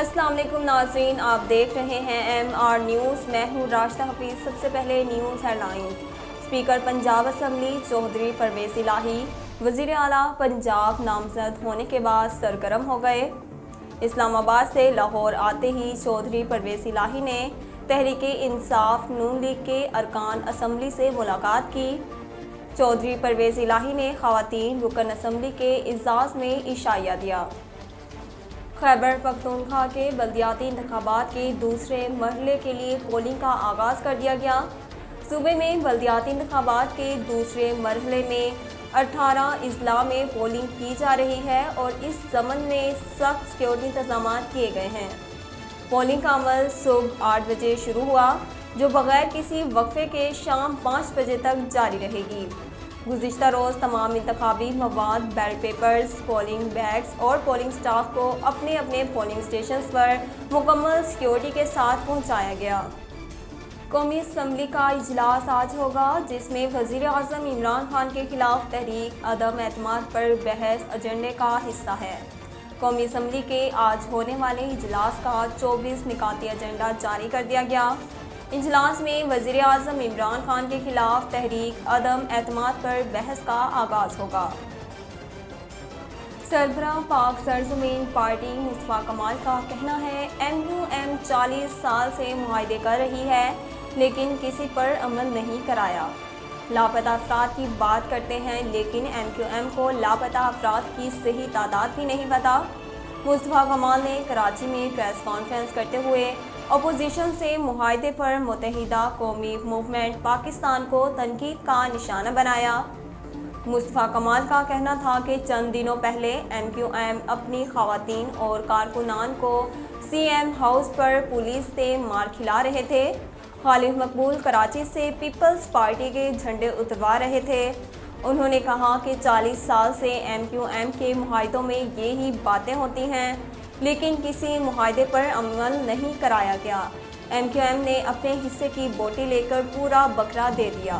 السلام علیکم ناظرین، آپ دیکھ رہے ہیں MR نیوز۔ میں ہوں راشدہ حفیظ۔ سب سے پہلے news headlines. Speaker Punjab assembly Chaudhry Pervaiz Elahi وزیر اعلیٰ پنجاب نامزد ہونے کے بعد سرگرم ہو گئے۔ اسلام آباد سے لاہور آتے ہی چودھری پرویز الہی نے تحریک انصاف نون لیگ کے ارکان اسمبلی سے ملاقات کی۔ چودھری پرویز الہی نے خواتین رکن اسمبلی کے اعزاز میں عشائیہ دیا۔ خیبر پختونخوا کے بلدیاتی انتخابات کے دوسرے مرحلے کے لیے پولنگ کا آغاز کر دیا گیا۔ صوبے میں بلدیاتی انتخابات کے دوسرے مرحلے میں 18 اضلاع میں پولنگ کی جا رہی ہے اور اس ضمن میں سخت سیکورٹی انتظامات کیے گئے ہیں۔ پولنگ کا عمل صبح 8 بجے شروع ہوا، جو بغیر کسی وقفے کے شام 5 بجے تک جاری رہے گی۔ گزشتہ روز تمام انتخابی مواد، بیلٹ پیپرز، پولنگ بیگز اور پولنگ سٹاف کو اپنے اپنے پولنگ سٹیشنز پر مکمل سیکورٹی کے ساتھ پہنچایا گیا۔ قومی اسمبلی کا اجلاس آج ہوگا، جس میں وزیر اعظم عمران خان کے خلاف تحریک عدم اعتماد پر بحث ایجنڈے کا حصہ ہے۔ قومی اسمبلی کے آج ہونے والے اجلاس کا 24 نکاتی ایجنڈا جاری کر دیا گیا۔ اجلاس میں وزیر اعظم عمران خان کے خلاف تحریک عدم اعتماد پر بحث کا آغاز ہوگا۔ سربراہ پاک سرزمین پارٹی مصطفیٰ کمال کا کہنا ہے MUM 40 سال سے معاہدے کر رہی ہے لیکن کسی پر عمل نہیں کرایا۔ لاپتہ افراد کی بات کرتے ہیں لیکن MQM کو لاپتہ افراد کی صحیح تعداد بھی نہیں پتہ۔ مصطفیٰ کمال نے کراچی میں پریس کانفرنس کرتے ہوئے اپوزیشن سے معاہدے پر متحدہ قومی موومنٹ پاکستان کو تنقید کا نشانہ بنایا۔ مصطفیٰ کمال کا کہنا تھا کہ چند دنوں پہلے MQM اپنی خواتین اور کارکنان کو CM ہاؤس پر پولیس سے مار کھلا رہے تھے۔ خالد مقبول کراچی سے پیپلز پارٹی کے جھنڈے اتروا رہے تھے۔ انہوں نے کہا کہ 40 سال سے MQM کے معاہدوں میں یہی باتیں ہوتی ہیں لیکن کسی معاہدے پر عمل نہیں کرایا گیا۔ MQM نے اپنے حصے کی بوٹی لے کر پورا بکرا دے دیا۔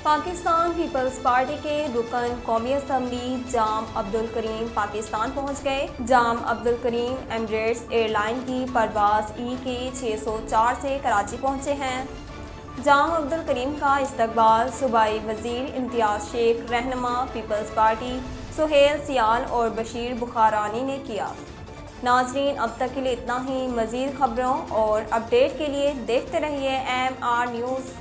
پاکستان پیپلز پارٹی کے رکن قومی اسمبلی جام عبدالکریم پاکستان پہنچ گئے۔ جام عبدالکریم ایمریٹس ایئر لائن کی پرواز EK 604 سے کراچی پہنچے ہیں۔ جام عبدالکریم کا استقبال صوبائی وزیر امتیاز شیخ، رہنما پیپلز پارٹی سہیل سیال اور بشیر بخارانی نے کیا۔ ناظرین، اب تک کے لیے اتنا ہی۔ مزید خبروں اور اپڈیٹ کے لیے دیکھتے رہیے MR نیوز۔